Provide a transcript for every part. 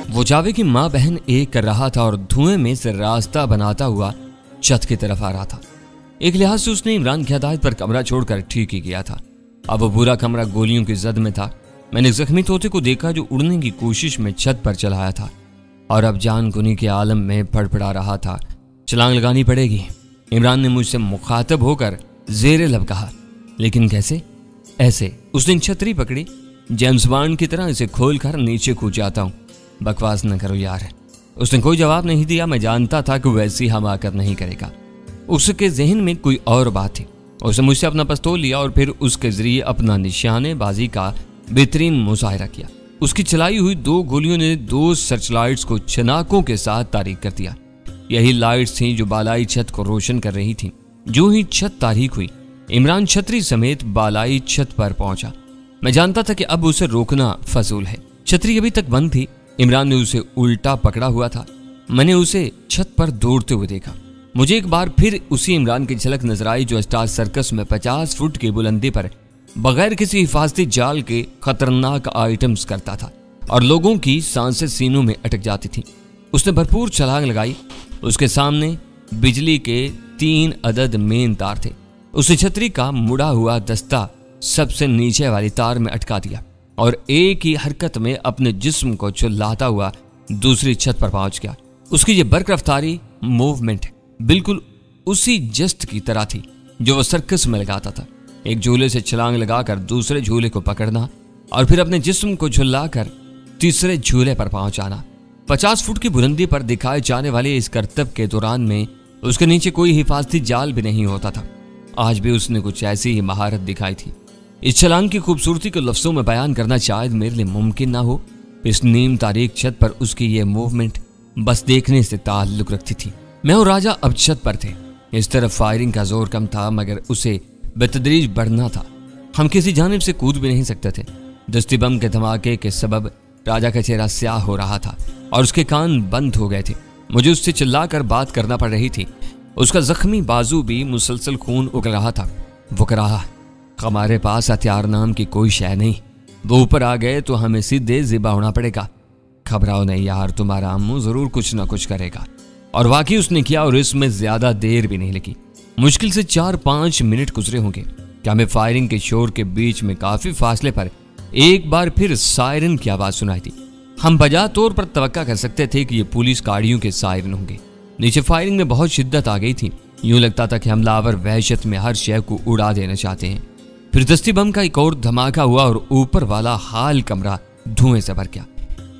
वो जावे की माँ बहन एक कर रहा था और धुएं में से रास्ता बनाता हुआ छत की तरफ आ रहा था। एक लिहाज से उसने इमरान की हदायत पर कमरा छोड़कर ठीक ही किया था। अब वो पूरा कमरा गोलियों की जद में था। मैंने जख्मी तोते को देखा जो उड़ने की कोशिश में छत पर चला आया था और अब जान कुनी के आलम में फड़फड़ा रहा था। छलांग लगानी पड़ेगी, इमरान ने मुझसे मुखातब होकर जेरे लब कहा। लेकिन कैसे? ऐसे। उसने छतरी पकड़ी, जेम्स बॉन्ड की तरह इसे खोलकर नीचे कूद जाता हूं। बकवास न करो यार। उसने कोई जवाब नहीं दिया। मैं जानता था कि वैसी हमाकत नहीं करेगा। उसके जहन में कोई और बात थी। उसने मुझसे अपना पिस्तौल लिया और फिर उसके जरिए अपना निशानेबाजी का बेहतरीन मुजाहिरा किया। उसकी चलाई हुई 2 गोलियों ने 2 सर्च लाइट्स को चनाकों के साथ तारीक कर दिया। यही लाइट्स थीं जो बालाई छत को रोशन कर रही थीं। जो ही छत तारीक हुई, इमरान छतरी समेत बालाई छत पर पहुंचा। मैं जानता था कि अब उसे रोकना फजूल है। छतरी अभी तक बंद थी। इमरान ने उसे उल्टा पकड़ा हुआ था। मैंने उसे छत पर दौड़ते हुए देखा। मुझे एक बार फिर उसी इमरान की झलक नजर आई जो स्टार सर्कस में 50 फुट की बुलंदी पर बगैर किसी हिफाजती जाल के खतरनाक आइटम्स करता था और लोगों की सांसें सीनों में अटक जाती थी। उसने भरपूर छलांग लगाई। उसके सामने बिजली के 3 अदद मेन तार थे। उसे छतरी का मुड़ा हुआ दस्ता सबसे नीचे वाली तार में अटका दिया और एक ही हरकत में अपने जिस्म को चिल्लाता हुआ दूसरी छत पर पहुंच गया। उसकी ये बर्क रफ्तारी मूवमेंट बिल्कुल उसी जस्ट की तरह थी जो वह सर्कस में लगाता था। एक झूले से छलांग लगाकर दूसरे झूले को पकड़ना और फिर अपने जिस्म को झुल्लाकर तीसरे झूले पर पहुंच आना। 50 फुट की बुलंदी पर दिखाए जाने वाले इस करतब के दौरान में उसके नीचे कोई हिफाजती जाल भी नहीं होता था। आज भी उसने कुछ ऐसी ही महारत दिखाई थी। इस छलांग की खूबसूरती को लफ्जों में बयान करना शायद मेरे लिए मुमकिन ना हो। इस नीम तारीख छत पर उसकी ये मूवमेंट बस देखने से ताल्लुक रखती थी। मैं और राजा अब छत पर थे। इस तरफ फायरिंग का जोर कम था मगर उसे बेतदरीज बढ़ना था। हम किसी जानिब से कूद भी नहीं सकते थे। दस्ती बम के धमाके के सबब राजा का चेहरा स्याह हो रहा था और उसके कान बंद हो गए थे। मुझे उससे चिल्लाकर बात करना पड़ रही थी। उसका जख्मी बाजू भी मुसलसल खून उगल रहा था। वो कह रहा, हमारे पास हथियार नाम की कोई शय नहीं। वो ऊपर आ गए तो हमें सीधे जिबा होना पड़ेगा। घबराओ नहीं यार, तुम्हारा अम्मू जरूर कुछ ना कुछ करेगा। और वाकई उसने किया और इसमें ज्यादा देर भी नहीं लगी। मुश्किल से 4-5 मिनट गुजरे होंगे कि हमें फायरिंग के शोर के बीच में काफी फासले पर एक बार फिर सायरन की आवाज सुनाई दी। हम बजा तौर पर तवक्का कर सकते थे कि ये पुलिस गाड़ियों के सायरन होंगे। नीचे फायरिंग में बहुत शिद्दत आ गई थी। यूं लगता था कि हमलावर वहशत में हर शय को उड़ा देना चाहते हैं। फिर दस्ती बम का एक और धमाका हुआ और ऊपर वाला हाल कमरा धुएं से भर गया।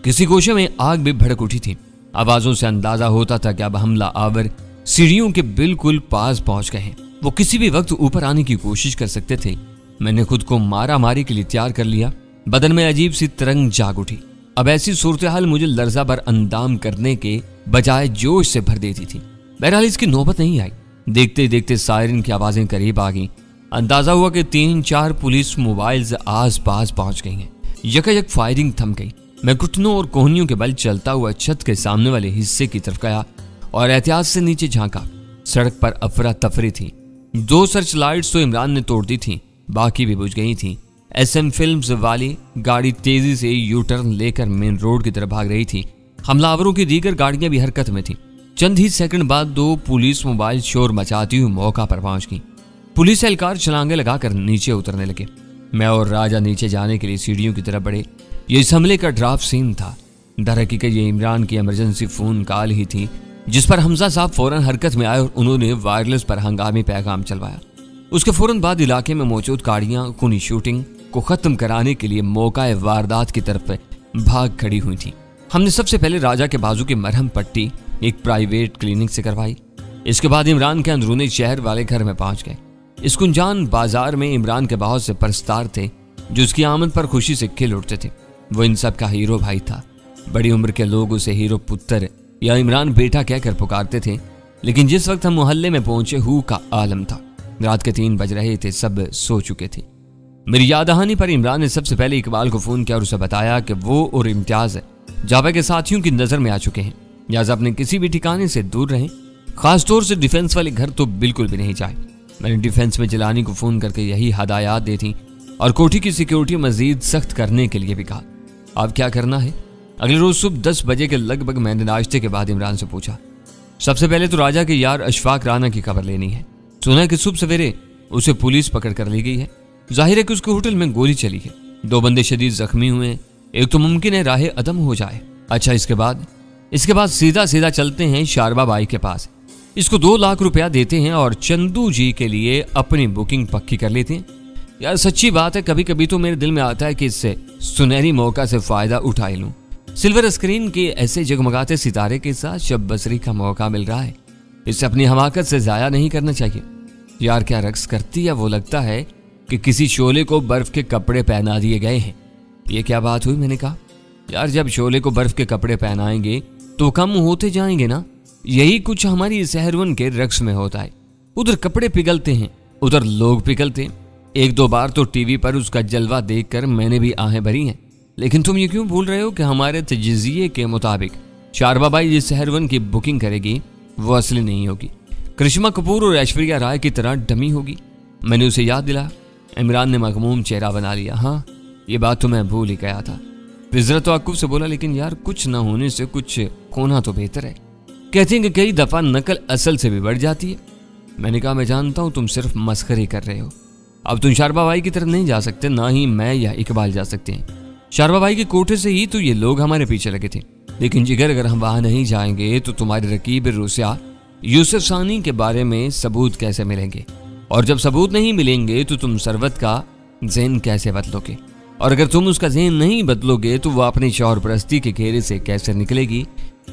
किसी गोशे में आग भी भड़क उठी थी। आवाजों से अंदाजा होता था कि अब हमला आवर सीढ़ियों के बिल्कुल पास पहुंच गए हैं। वो किसी भी वक्त ऊपर आने की कोशिश कर सकते थे। मैंने खुद को मारा मारी के लिए तैयार कर लिया। बदन में अजीब सी तरंग जाग उठी। अब ऐसी सूरत हाल मुझे लर्जा भर अंदाम करने के बजाय जोश से भर देती थी। बहरहाल इसकी नौबत नहीं आई। देखते देखते सायरन की आवाजें करीब आ गईं। अंदाजा हुआ कि 3-4 पुलिस मोबाइल्स आस पास पहुंच गई हैं। यकायक फायरिंग थम गई। मैं घुटनों और कोहनियों के बल चलता हुआ छत के सामने वाले हिस्से की तरफ गया और एहतियात से नीचे झांका। सड़क पर अफरा तफरी थी। 2 सर्च लाइट्स तो इमरान ने तोड़ दी थी, बाकी भी बुझ गई थी। SM फिल्म्स वाली गाड़ी तेजी से यू टर्न लेकर मेन रोड की तरफ भाग रही थी। हमलावरों की दीगर गाड़ियां भी हरकत में थी। चंद ही सेकंड बाद 2 पुलिस मोबाइल शोर मचाती हुई मौका पर पहुंच गई। पुलिस एहलकार छलांगे लगाकर नीचे उतरने लगे। मैं और राजा नीचे जाने के लिए सीढ़ियों की तरफ बढ़े। ये इस हमले का ड्राफ्ट सीन था। दर हकीकत ये इमरान की इमरजेंसी फोन कॉल ही थी जिस पर हमजा साहब फौरन हरकत में आए और उन्होंने वायरलेस पर हंगामी पैगाम चलवाया। उसके फौरन बाद इलाके में मौजूद गाड़ियां खूनी शूटिंग को खत्म कराने के लिए मौका वारदात की तरफ भाग खड़ी हुई थी। हमने सबसे पहले राजा के बाजू की मरहम पट्टी एक प्राइवेट क्लिनिक से करवाई। इसके बाद इमरान के अंदरूनी शहर वाले घर में पहुंच गए। इस कुंजान बाजार में इमरान के बहुत से परस्तार थे जो उसकी आमद पर खुशी से खिल उठते थे। वो इन सब का हीरो भाई था। बड़ी उम्र के लोग उसे हीरो पुत्र या इमरान बेटा कहकर पुकारते थे। लेकिन जिस वक्त हम मोहल्ले में पहुंचे हू का आलम था। रात के 3 बज रहे थे। सब सो चुके थे। मेरी याद दहानी पर इमरान ने सबसे पहले इकबाल को फोन किया और उसे बताया कि वो और इम्तियाज जावा के साथियों की नजर में आ चुके हैं। लिहाजा अपने किसी भी ठिकाने से दूर रहें। खासतौर से डिफेंस वाले घर तो बिल्कुल भी नहीं जाए। मैंने डिफेंस में जिलानी को फोन करके यही हदायत दी थी और कोठी की सिक्योरिटी मजीद सख्त करने के लिए भी कहा। अब क्या करना है? अगले रोज सुबह 10 बजे के लगभग मैंने नाश्ते के बाद इमरान से पूछा। सबसे पहले तो राजा के यार अशफाक राना की खबर लेनी है। सुना है कि सुबह सवेरे उसे पुलिस पकड़ कर ली गई है। जाहिर है कि उसके होटल में गोली चली है। 2 बंदे शदीद जख्मी हुए हैं। एक तो मुमकिन है राहे अदम हो जाए। अच्छा, इसके बाद सीधा सीधा चलते हैं शारबा बाई के पास। इसको 2 लाख रुपया देते हैं और चंदू जी के लिए अपनी बुकिंग पक्की कर लेते हैं। यार सच्ची बात है, कभी कभी तो मेरे दिल में आता है कि इससे सुनहरी मौका से फायदा उठा लूं। सिल्वर स्क्रीन के ऐसे जगमगाते सितारे के साथ शब बसरी का मौका मिल रहा है, इसे अपनी हमाकत से जाया नहीं करना चाहिए। यार क्या रक्स करती है वो, लगता है कि किसी शोले को बर्फ के कपड़े पहना दिए गए हैं। ये क्या बात हुई? मैंने कहा यार जब शोले को बर्फ के कपड़े पहनाएंगे तो कम होते जाएंगे ना। यही कुछ हमारी सहरवन के रक्स में होता है। उधर कपड़े पिघलते हैं, उधर लोग पिघलते हैं। 1-2 बार तो टीवी पर उसका जलवा देखकर मैंने भी आहें भरी हैं। लेकिन तुम ये क्यों भूल रहे हो कि हमारे तजज़िये के मुताबिक शारबा बाई जिस सहरवन की बुकिंग करेगी वो असली नहीं होगी, करिश्मा कपूर और ऐश्वर्या राय की तरह डमी होगी। मैंने उसे याद दिला। इमरान ने मगमूम चेहरा बना लिया। हाँ, ये बात तो मैं भूल ही गया था। फिजरत तवक्कुफ से बोला, लेकिन यार कुछ ना होने से कुछ होना तो बेहतर है। कहते हैं कि कई दफा नकल असल से भी बढ़ जाती है। मैंने कहा मैं जानता हूं तुम सिर्फ मस्खरी कर रहे हो। अब तुम शारबा बाई की तरफ नहीं जा सकते, ना ही मैं या इकबाल जा सकते हैं। शारबा बाई के कोठे से ही तो ये लोग हमारे पीछे लगे थे। लेकिन जिगर अगर हम वहां नहीं जाएंगे तो तुम्हारे रकीब रूसिया यूसुफ सानी के बारे में सबूत कैसे मिलेंगे? और जब सबूत नहीं मिलेंगे तो तुम सरवत का ज़हन कैसे बदलोगे? और अगर तुम उसका ज़हन नहीं बदलोगे तो वह अपनी शौहर परस्ती के घेरे से कैसे निकलेगी?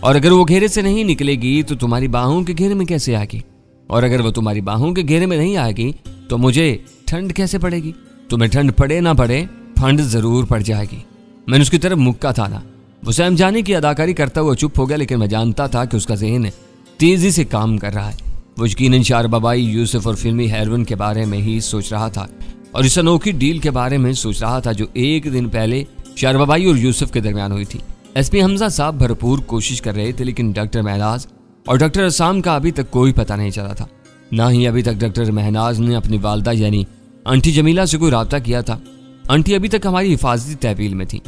और अगर वो घेरे से नहीं निकलेगी तो तुम्हारी बाहों के घेरे में कैसे आएगी? और अगर वो तुम्हारी बाहों के घेरे में नहीं आएगी तो मुझे ठंड कैसे पड़ेगी? तुम्हें ठंड पड़े ना पड़े, फंड जरूर पड़ जाएगी। मैंने उसकी तरफ मुक्का था ना। वो सहम जाने की अदाकारी करता हुआ चुप हो गया, लेकिन मैं जानता था कि उसका ज़हन तेजी से काम कर रहा है। वो यकीनन शारबा बाई, यूसुफ और फिल्मी हेरोइन के बारे में ही सोच रहा था और इस अनोखी डील के बारे में सोच रहा था जो 1 दिन पहले शारबा बाई और यूसुफ के दरमियान हुई थी। एसपी हमजा साहब भरपूर कोशिश कर रहे थे, लेकिन डॉक्टर महनाज और डॉक्टर असाम का अभी तक कोई पता नहीं चला था। ना ही अभी तक डॉक्टर महनाज ने अपनी वालदा यानी आंटी जमीला से कोई राब्ता किया था। आंटी अभी तक हमारी हिफाजती तहवील में थी।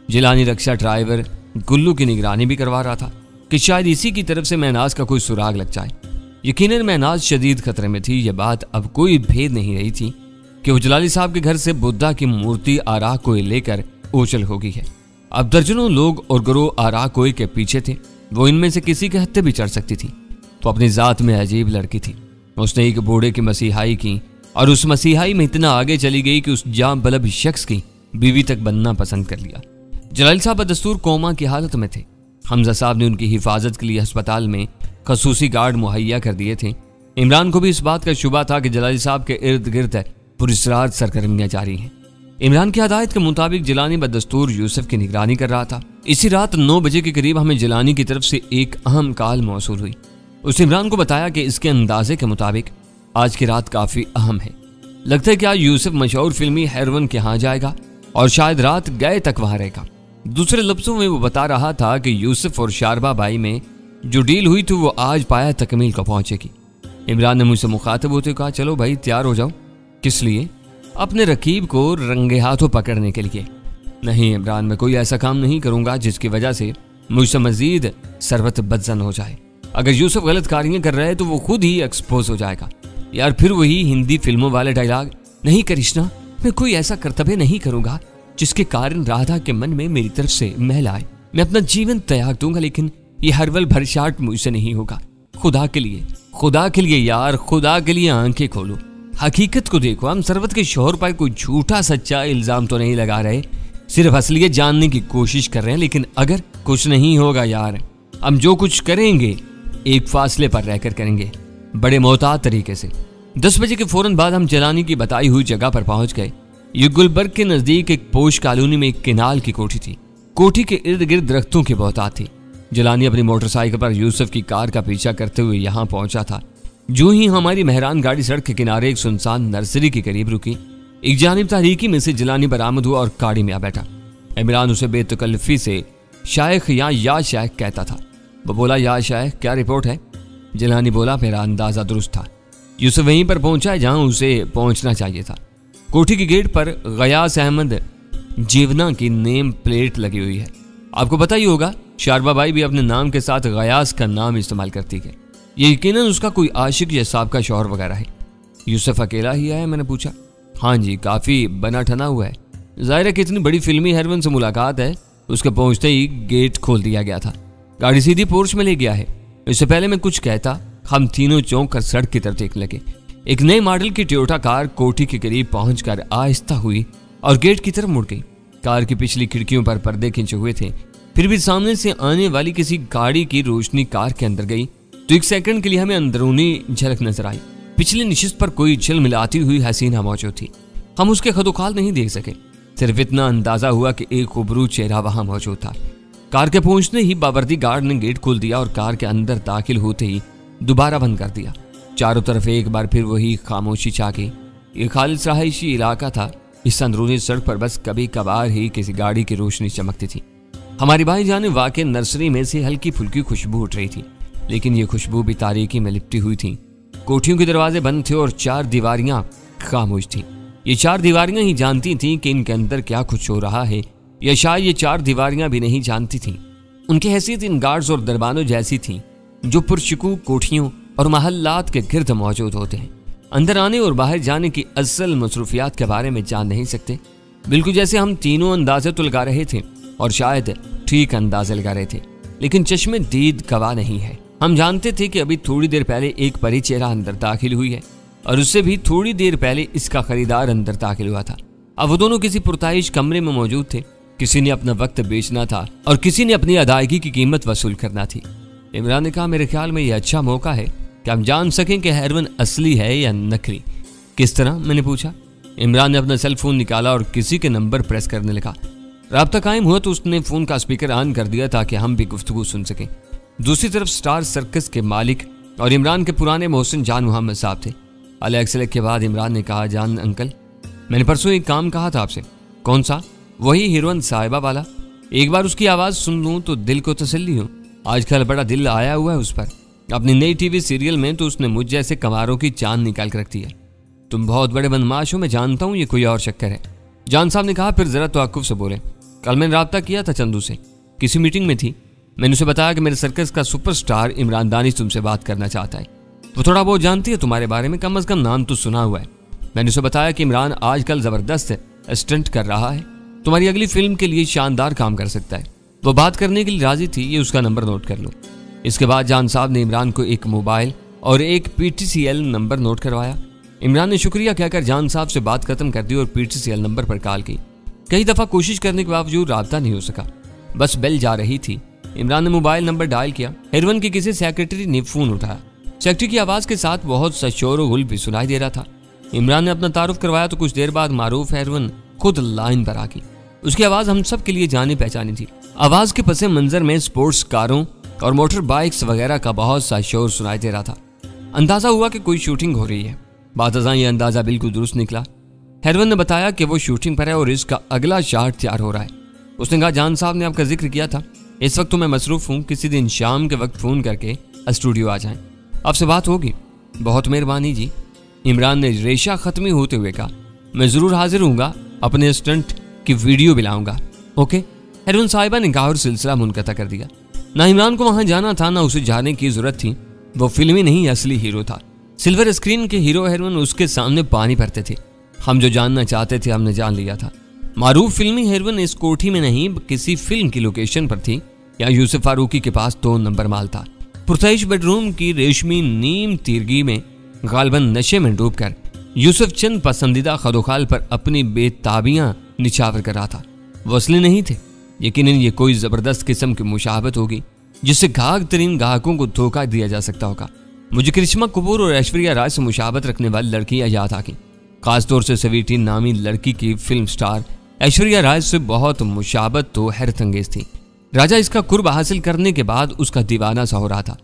जिलानी रक्षा ड्राइवर गुल्लू की निगरानी भी करवा रहा था कि शायद इसी की तरफ से महनाज का कोई सुराग लग जाए। यकीनन महनाज शदीद खतरे में थी। यह बात अब कोई भेद नहीं रही थी कि वो जलाली साहब के घर से बुद्धा की मूर्ति आरा कोई लेकर ओचल हो गई है। अब दर्जनों लोग और गिरोह आरा कोई के पीछे थे। वो इनमें से किसी के हत्थे भी चढ़ सकती थी। तो अपनी जात में अजीब लड़की थी। उसने एक बूढ़े की मसीहाई की और उस मसीहाई में इतना आगे चली गई कि उस जाम बलब शख्स की बीवी तक बनना पसंद कर लिया। जलाली साहब बदस्तूर कोमा की हालत में थे। हमजा साहब ने उनकी हिफाजत के लिए अस्पताल में खसूसी गार्ड मुहैया कर दिए थे। इमरान को भी इस बात का शुबा था कि जलाली साहब के इर्द गिर्द पुरस्रार सरगर्मियां जारी हैं। इमरान की हदायत के मुताबिक जिलानी बदस्तूर यूसुफ की निगरानी कर रहा था। इसी रात 9 बजे के करीब हमें जिलानी की तरफ से एक अहम कॉल मौसूल हुई। उसने इमरान को बताया कि इसके अंदाजे के मुताबिक आज की रात काफी अहम है। लगता है कि आज यूसुफ मशहूर फिल्मी हेरोइन के यहाँ जाएगा और शायद रात गए तक वहां रहेगा। दूसरे लफ्जों में वो बता रहा था कि यूसुफ और शारबा बाई में जो डील हुई थी वो आज पाया तकमील को पहुंचेगी। इमरान ने मुझसे मुखातिब होते कहा, चलो भाई तैयार हो जाओ। किस लिए? अपने रकीब को रंगे हाथों पकड़ने के लिए। नहीं इमरान, मैं कोई ऐसा काम नहीं करूंगा जिसकी वजह से मुझसे मजीद सरबत बदजन हो जाए। अगर यूसुफ गलत कारियां कर रहा है तो वो खुद ही एक्सपोज हो जाएगा। यार फिर वही हिंदी फिल्मों वाले डायलॉग, नहीं करिश्मा मैं कोई ऐसा कर्तव्य नहीं करूंगा जिसके कारण राधा के मन में मेरी तरफ से महल आए। मैं अपना जीवन त्याग दूंगा, लेकिन ये हरवल भरशाट मुझसे नहीं होगा। खुदा के लिए यार, खुदा के लिए आंखें खोलो, हकीकत को देखो। हम सरवत के शोहर पर कोई झूठा सच्चा इल्जाम तो नहीं लगा रहे, सिर्फ असलियत जानने की कोशिश कर रहे हैं। लेकिन अगर कुछ नहीं होगा यार, हम जो कुछ करेंगे एक फासले पर रहकर करेंगे, बड़े मोहतात तरीके से। 10 बजे के फौरन बाद हम जलानी की बताई हुई जगह पर पहुंच गए। ये गुलबर्ग के नजदीक एक पोश कॉलोनी में एक किनाल की कोठी थी। कोठी के इर्द गिर्द दरख्तों की बहुतात थी। जलानी अपनी मोटरसाइकिल पर यूसुफ की कार का पीछा करते हुए यहाँ पहुंचा था। जो ही हमारी मेहरान गाड़ी सड़क के किनारे एक सुनसान नर्सरी के करीब रुकी, एक जानिब तारीकी में से जलानी बरामद हुआ और गाड़ी में आ बैठा। इमरान उसे बेतकल्लफी से शायख या शायख कहता था। वो बोला, या शायख क्या रिपोर्ट है? जलानी बोला, मेरा अंदाजा दुरुस्त था। यूसुफ वहीं पर पहुंचा जहां उसे पहुंचना चाहिए था। कोठी के गेट पर गयास अहमद जीवना की नेम प्लेट लगी हुई है। आपको पता ही होगा, शारबा बाई भी अपने नाम के साथ गयास का नाम इस्तेमाल करती है। ये यकीनन उसका कोई आशिक या साहब का शौहर वगैरह है। यूसुफ अकेला ही आया? मैंने पूछा। हाँ जी, काफी बना ठना हुआ है। जाहिर है कि इतनी बड़ी फिल्मी हेरोइन से मुलाकात है। उसके पहुंचते ही गेट खोल दिया गया था। गाड़ी सीधी पोर्च में ले गया है। इससे पहले मैं कुछ कहता, हम तीनों चौंक कर सड़क की तरफ देखने लगे। एक नए मॉडल की टोयोटा कार कोठी के करीब पहुंचकर आहिस्ता हुई और गेट की तरफ मुड़ गई। कार की पिछली खिड़कियों पर पर्दे खिंचे हुए थे, फिर भी सामने से आने वाली किसी गाड़ी की रोशनी कार के अंदर गई तो एक सेकंड के लिए हमें अंदरूनी झलक नजर आई। पिछले निशिस्त पर कोई झिलमिलाती हुई हसीना मौजूद थी। हम उसके खदोखाल नहीं देख सके, सिर्फ इतना अंदाजा हुआ कि एक खूबसूरत चेहरा वहां मौजूद था। कार के पहुंचने ही बावर्दी गार्ड ने गेट खोल दिया और कार के अंदर दाखिल होते ही दोबारा बंद कर दिया। चारों तरफ एक बार फिर वही खामोशी छा गई। ये खालिस रहायशी इलाका था। इस अंदरूनी सड़क पर बस कभी कभार ही किसी गाड़ी की रोशनी चमकती थी। हमारी भाईजान वाकई नर्सरी में से हल्की फुल्की खुशबू उठ रही थी, लेकिन ये खुशबू भी तारीकी में लिपटी हुई थी। कोठियों के दरवाजे बंद थे और चार दीवारियां खामोश थीं। ये चार दीवारियां ही जानती थीं कि इनके अंदर क्या कुछ हो रहा है, या शायद ये चार दीवारियां भी नहीं जानती थीं। उनकी हैसियत इन गार्ड्स और दरबानों जैसी थी जो पुरशकूक कोठियों और महल्लात के गिर्द मौजूद होते हैं। अंदर आने और बाहर जाने की असल मसरूफियात के बारे में जान नहीं सकते, बिल्कुल जैसे हम तीनों अंदाजे तो लगा रहे थे और शायद ठीक अंदाजे लगा रहे थे, लेकिन चश्मे दीद गवाह नहीं है। हम जानते थे कि अभी थोड़ी देर पहले एक परी चेहरा अंदर दाखिल हुई है और उससे भी थोड़ी देर पहले इसका खरीदार अंदर दाखिल हुआ था। अब वो दोनों किसी पुरताइश कमरे में मौजूद थे। किसी ने अपना वक्त बेचना था और किसी ने अपनी अदायगी की कीमत वसूल करना थी। इमरान ने कहा, मेरे ख्याल में यह अच्छा मौका है कि हम जान सकें कि हेरोइन असली है या नकली। किस तरह? मैंने पूछा। इमरान ने अपना सेल फोन निकाला और किसी के नंबर प्रेस करने लगा। राब्ता कायम हुआ तो उसने फोन का स्पीकर ऑन कर दिया ताकि हम भी गुफ्तगू सुन सकें। दूसरी तरफ स्टार सर्कस के मालिक और इमरान के पुराने मोहसिन जान मोहम्मद साहब थे। अलग के बाद इमरान ने कहा, जान अंकल, मैंने परसों एक काम कहा था आपसे। कौन सा? वही हीरोइन साहिबा वाला। एक बार उसकी आवाज सुन लूं तो दिल को तसल्ली हो। आजकल बड़ा दिल आया हुआ है उस पर। अपनी नई टीवी सीरियल में तो उसने मुझ जैसे कमारों की चांद निकाल कर रखती है। तुम बहुत बड़े बदमाश हो, मैं जानता हूँ, ये कोई और चक्कर है। जान साहब ने कहा, फिर जरा तवक्कुफ से बोले। कल मैंने राब्ता किया था चंदू से, किसी मीटिंग में थी। मैंने उसे बताया कि मेरे सर्कस का सुपरस्टार इमरान दानिश तुमसे बात करना चाहता है। वो थोड़ा बहुत जानती है तुम्हारे बारे में, कम अज कम नाम तो सुना हुआ है। मैंने उसे बताया कि इमरान आजकल जबरदस्त स्टंट कर रहा है, तुम्हारी अगली फिल्म के लिए शानदार काम कर सकता है। वो बात करने के लिए राजी थी, ये उसका नंबर नोट कर लो। इसके बाद जान साहब ने इमरान को एक मोबाइल और एक PTCL नंबर नोट करवाया। इमरान ने शुक्रिया कहकर जान साहब से बात खत्म कर दी और PTCL नंबर पर कॉल की। कई दफा कोशिश करने के बावजूद राब्ता नहीं हो सका, बस बेल जा रही थी। इमरान ने मोबाइल नंबर डायल किया। हेरोइन के किसी सेक्रेटरी ने फोन उठाया। सेक्रेटरी की आवाज के साथ बहुत सा शोर और गुल भी सुनाई दे रहा था। इमरान ने अपना तारुफ करवाया तो कुछ देर बाद मारूफ हेरोइन खुद लाइन पर आ गई। उसकी आवाज हम सब के लिए जानी पहचानी थी। आवाज के पसे मंजर में स्पोर्ट्स कारों और मोटर बाइक्स वगैरह का बहुत सा शोर सुनाई दे रहा था। अंदाजा हुआ कि कोई शूटिंग हो रही है। बातज़ां ये अंदाजा बिल्कुल दुरुस्त निकला। हेरोइन ने बताया कि वो शूटिंग पर है और इसका अगला शॉट तैयार हो रहा है। उसने कहा, जान साहब ने आपका जिक्र किया था, इस वक्त तो मैं मसरूफ हूँ, किसी दिन शाम के वक्त फोन करके स्टूडियो आ जाएं, आपसे बात होगी। बहुत मेहरबानी जी। इमरान ने रेशा खत्मी होते हुए कहा, मैं जरूर हाजिर हूँगा, अपने स्टंट की वीडियो भी लाऊंगा। ओके, हेरोइन साहिबा ने कहा और सिलसिला मुनक़ता कर दिया। ना इमरान को वहां जाना था, ना उसे जाने की जरूरत थी। वो फिल्मी नहीं असली हीरो था। सिल्वर स्क्रीन के हीरो हेरोइन उसके सामने पानी भरते थे। हम जो जानना चाहते थे हमने जान लिया था। मारूफ फिल्मी हेरोइन इस कोठी में नहीं, किसी फिल्म की लोकेशन पर थी। या यूसुफ फारूकी के पास 2 नंबर माल था। पुरताइश बेडरूम की रेशमी नीम तीरगी में गालबन नशे में डूबकर यूसुफ चंद पसंदीदा खदोखाल पर अपनी बेताबियां निछावर कर रहा था। वो असली नहीं थे। यकीनन ये कोई जबरदस्त किस्म की मुशाहबत होगी जिससे घाघ तरीन ग्राहकों को धोखा दिया जा सकता होगा। मुझे करिश्मा कपूर और ऐश्वर्या राय से मुशाहबत रखने वाली लड़कियां याद आ गई। खासतौर से स्वीटी नामी लड़की की फिल्म स्टार ऐश्वर्या राय से बहुत मुशाहबत तो हैरत अंगेज थी। राजा इसका कुर्ब हासिल करने के बाद उसका दीवाना सा हो रहा था।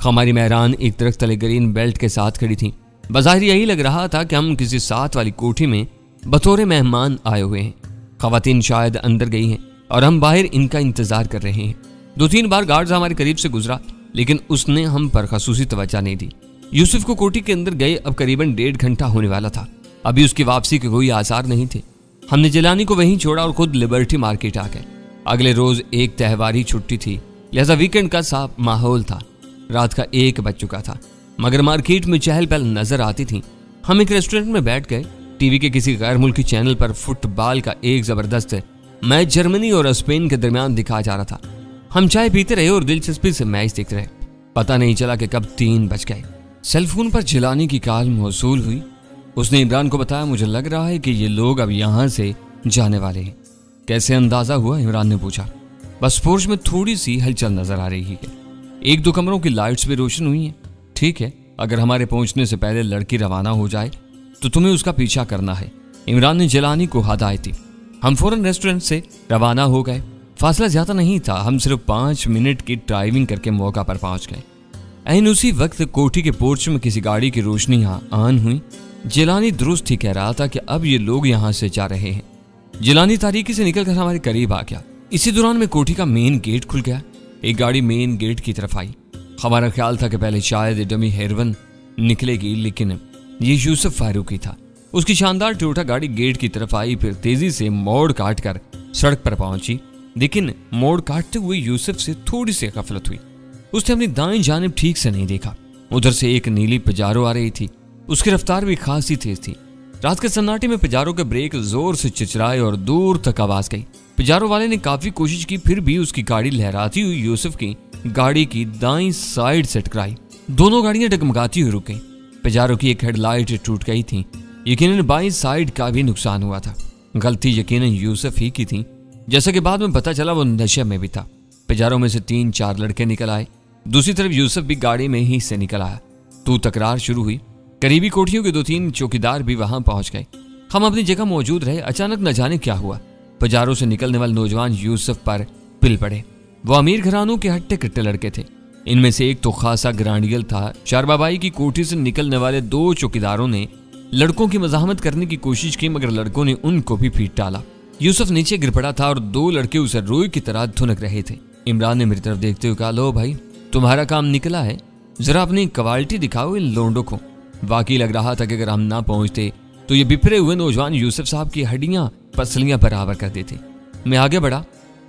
हमारी मेहरान एक दरख्त तले ग्रीन बेल्ट के साथ खड़ी थी। बज़ाहिर यही लग रहा था कि हम किसी साथ वाली कोठी में बतौर मेहमान आए हुए हैं। खवातीन शायद अंदर गई हैं और हम बाहर इनका इंतजार कर रहे हैं। 2-3 बार गार्ड्स हमारे करीब से गुजरा, लेकिन उसने हम पर खसूसी तवज्जो नहीं दी। यूसुफ को कोठी के अंदर गए अब करीबन 1.5 घंटा होने वाला था। अभी उसकी वापसी के कोई आसार नहीं थे। हमने जिलानी को वहीं छोड़ा और खुद लिबर्टी मार्केट आ गए। अगले रोज एक त्योहारी छुट्टी थी, लिहाजा वीकेंड का साफ माहौल था। रात का 1 बज चुका था, मगर मार्केट में चहल पहल नजर आती थी। हम एक रेस्टोरेंट में बैठ गए। टीवी के किसी गैर मुल्की चैनल पर फुटबॉल का एक जबरदस्त मैच जर्मनी और स्पेन के दरमियान दिखाया जा रहा था। हम चाय पीते रहे और दिलचस्पी से मैच देखते रहे। पता नहीं चला कि कब 3 बज गए। सेलफोन पर जिलानी की कॉल मौसूल हुई। उसने इमरान को बताया, मुझे लग रहा है कि ये लोग अब यहाँ से जाने वाले हैं। कैसे अंदाजा हुआ? इमरान ने पूछा। बस पोर्च में थोड़ी सी हलचल नजर आ रही है, 1-2 कमरों की लाइट्स भी रोशन हुई हैं। ठीक है, अगर हमारे पहुंचने से पहले लड़की रवाना हो जाए तो तुम्हें उसका पीछा करना है, इमरान ने जिलानी को हदायत दी। हम फौरन रेस्टोरेंट से रवाना हो गए। फासला ज्यादा नहीं था, हम सिर्फ 5 मिनट की ड्राइविंग करके मौका पर पहुंच गए। ऐन उसी वक्त कोठी के पोर्च में किसी गाड़ी की रोशनी ऑन हुई। जिलानी दुरुस्त ही कह रहा था कि अब ये लोग यहाँ से जा रहे हैं। जिलानी तारीकी से निकलकर हमारे करीब आ गया। इसी दौरान में कोठी का मेन गेट खुल गया। एक गाड़ी मेन गेट की तरफ आई। हमारा ख्याल था कि पहले शायद डमी हेरवन निकलेगी, लेकिन ये यूसुफ फारूकी था। उसकी शानदार टोयोटा गाड़ी गेट की तरफ आई, फिर तेजी से मोड़ काट कर सड़क पर पहुंची। लेकिन मोड़ काटते हुए यूसुफ से थोड़ी सी गफलत हुई। उसने अपनी दाएं जानिब ठीक से नहीं देखा। उधर से एक नीली पिजारो आ रही थी। उसकी रफ्तार भी खासी तेज थी। रात के सन्नाटे में पिजारो के ब्रेक जोर से चिचराए और दूर तक आवाज गई। पिजारो वाले ने काफी कोशिश की, फिर भी उसकी गाड़ी लहराती हुई यूसुफ की गाड़ी की दाईं साइड से टकराई। दोनों गाड़ियां डगमगाती हुई रुक गईं। पिजारो की एक हेडलाइट टूट गई थी। यकीनन बाईं साइड का भी नुकसान हुआ था। गलती यकीनन यूसुफ ही की थी। जैसा कि बाद में पता चला, वो नशे में भी था। पिजारो में से 3-4 लड़के निकल आए। दूसरी तरफ यूसुफ भी गाड़ी में ही से निकल आया। तू तकरार शुरू हुई। करीबी कोठियों के 2-3 चौकीदार भी वहां पहुंच गए। हम अपनी जगह मौजूद रहे। अचानक न जाने क्या हुआ, पिजारो से निकलने वाले नौजवान यूसुफ पर पिल पड़े। वो अमीर घरानों के हट्टे कट्टे लड़के थे। इनमें से एक तो खासा ग्रांडियल था। शारबाबाई की कोठी से निकलने वाले 2 चौकीदारों ने लड़कों की मजामत करने की कोशिश की, मगर लड़कों ने उनको भी पीट डाला। यूसुफ नीचे गिर पड़ा था और 2 लड़के उसे रोई की तरह धुनक रहे थे। इमरान ने मेरी तरफ देखते हुए कहा, लो भाई, तुम्हारा काम निकला है, जरा अपनी क्वालिटी दिखाओ इन लोंडों को। वाकई लग रहा था कि अगर हम ना पहुंचते तो ये बिफरे हुए नौजवान यूसुफ साहब की हड्डियां पसलियां बराबर कर देते। मैं आगे बढ़ा।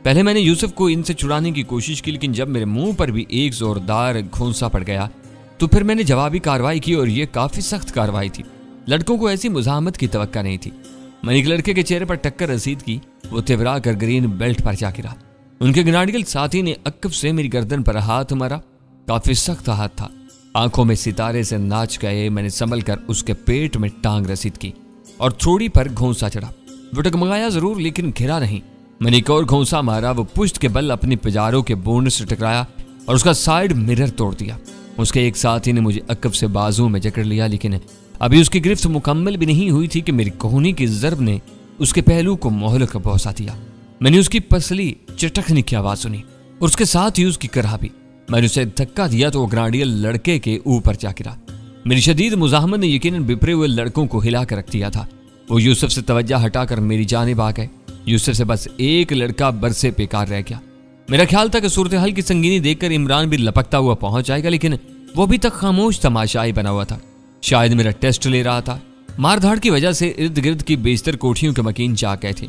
पहले मैंने यूसुफ को इनसे छुड़ाने की कोशिश की, लेकिन जब मेरे मुंह पर भी एक जोरदार घूंसा पड़ गया तो फिर मैंने जवाबी कार्रवाई की, और यह काफी सख्त कार्रवाई थी। लड़कों को ऐसी मुजाहमत की तवक्का नहीं थी। मैंने एक लड़के के चेहरे पर टक्कर रसीद की। वो तिवरा कर ग्रीन बेल्ट पर जा गिरा। उनके ग्नाडियल साथी ने अक्कब से मेरी गर्दन पर हाथ मारा। काफी सख्त हाथ था। आंखों में सितारे से नाच गए। मैंने संभल कर उसके पेट में टांग रसीद की और थोड़ी पर घोंसा चढ़ा। वो टकमगाया जरूर, लेकिन घिरा नहीं। मैंने एक और घोंसा मारा। वो पुश्त के बल अपनी पिजारो के बोन से टकराया और उसका साइड मिरर तोड़ दिया। उसके एक साथी ने मुझे अक्कब से बाजू में जकड़ लिया, लेकिन अभी उसकी गिरफ्त मुकम्मल भी नहीं हुई थी कि मेरी कोहनी की जर्ब ने उसके पहलू को मोहलक पहुंचा दिया। मैंने उसकी पसली चटकने की आवाज सुनी और उसके साथ ही उसकी करहा भी। मैंने उसे धक्का दिया तो वो ग्रांडियल लड़के के ऊपर जा गिरा। मेरी शदीद मुजाहमत ने यकीनन बिफरे हुए लड़कों को हिला कर रख दिया था। वो यूसुफ से तवज्जो हटाकर मेरी जानिब आ गए। यूसुफ से बस एक लड़का बरसे बेकार रह गया। मेरा ख्याल था कि सूरत हाल की संगीनी देखकर इमरान भी लपकता हुआ पहुंच जाएगा, लेकिन वो अभी तक खामोश तमाशाई बना हुआ था। शायद मेरा टेस्ट ले रहा था। मारधाड़ की वजह से इर्द गिर्द की बेशतर कोठियों के मकीन जा गए थे।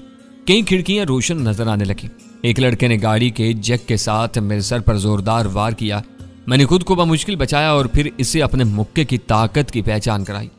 कई खिड़कियां रोशन नजर आने लगी। एक लड़के ने गाड़ी के जैक के साथ मेरे सर पर जोरदार वार किया। मैंने खुद को बमुश्किल बचाया और फिर इसे अपने मुक्के की ताकत की पहचान कराई।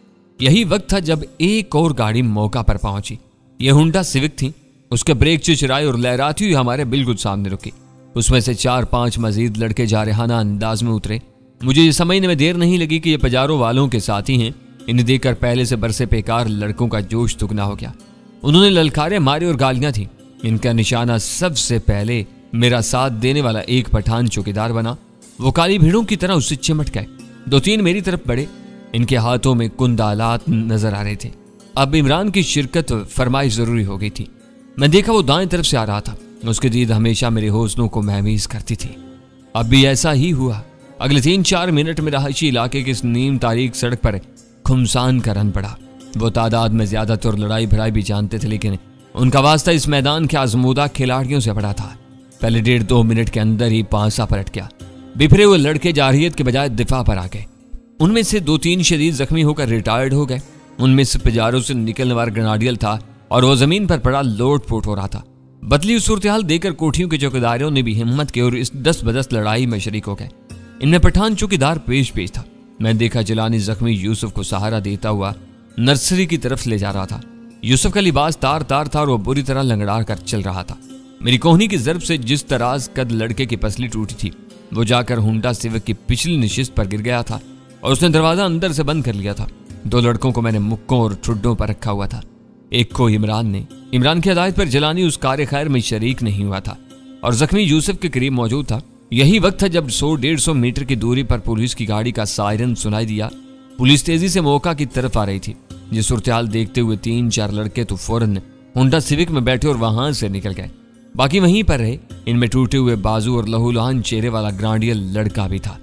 यही वक्त था जब एक और गाड़ी मौका पर पहुंची। यह हुंडा सिविक थी। उसके ब्रेक चिरचिराए और लहराती हुई हमारे बिल्कुल सामने रुकी। उसमें से 4-5 मजीद लड़के जारहाना अंदाज में उतरे। मुझे ये समझने में देर नहीं लगी कि ये पजारो वालों के साथी हैं। इन्हें देखकर पहले से बरसे बेकार लड़कों का जोश दुगना हो गया। उन्होंने ललकारे मारे और गालियां थी। इनका निशाना सबसे पहले मेरा साथ देने वाला एक पठान चौकीदार बना। वो काली भीड़ों की तरह उससे चिमट गए। 2-3 मेरी तरफ बढ़े। इनके हाथों में कुंदालात नजर आ रहे थे। अब इमरान की शिरकत फरमाइश जरूरी हो गई थी। मैं देखा वो दाएं तरफ से आ रहा था। उसकी दीद हमेशा मेरे हौसलों को महमीज करती थी। अब भी ऐसा ही हुआ। अगले 3-4 मिनट में रहायशी इलाके की इस नीम तारीख सड़क पर खुमसान का रन पड़ा। वो तादाद में ज्यादातर लड़ाई भड़ाई भी जानते थे, लेकिन उनका वास्ता इस मैदान के आजमूदा खिलाड़ियों से बड़ा था। पहले 1.5-2 मिनट के अंदर ही पांसा पलट गया। बिफरे हुए लड़के जारहियत के बजाय दिफा पर आ गए। उनमें से 2-3 शदीद जख्मी होकर रिटायर्ड हो गए। उनमें से पिजारों से निकलने वाला ग्रेनाडियल था और वो जमीन पर पड़ा लोट पोट हो रहा था। बदली सूरत हाल देखकर कोठियों के चौकीदारों ने भी हिम्मत की और इस 10 बदस लड़ाई में शरीक हो गए। इनमें पठान चौकीदार पेश था। मैं देखा जिलानी जख्मी यूसुफ को सहारा देता हुआ नर्सरी की तरफ ले जा रहा था। यूसुफ का लिबास तार तार था और वो बुरी तरह लंगड़ा कर चल रहा था। मेरी कोहनी की जर्ब से जिस तराज कद लड़के की पसली टूटी थी वो जाकर होंडा सिविक की पिछली नशिस्त पर गिर गया था और उसने दरवाजा अंदर से बंद कर लिया था। 2 लड़कों को मैंने मुक्कों और ठुड्डों पर रखा हुआ था। एक को इमरान की हिदायत पर जिलानी उस कार्य खैर में शरीक नहीं हुआ था और जख्मी यूसुफ के करीब मौजूद था। यही वक्त था जब 100-150 मीटर की दूरी पर पुलिस की गाड़ी का सायरन सुनाई दिया। पुलिस तेजी से मौका की तरफ आ रही थी। ये सूरत देखते हुए 3-4 लड़के तो फौरन होंडा सिविक में बैठे और वहां से निकल गए। बाकी वहीं पर रहे। इनमें टूटे हुए बाजू और लहूलुहान चेहरे वाला ग्रांडियल लड़का भी था।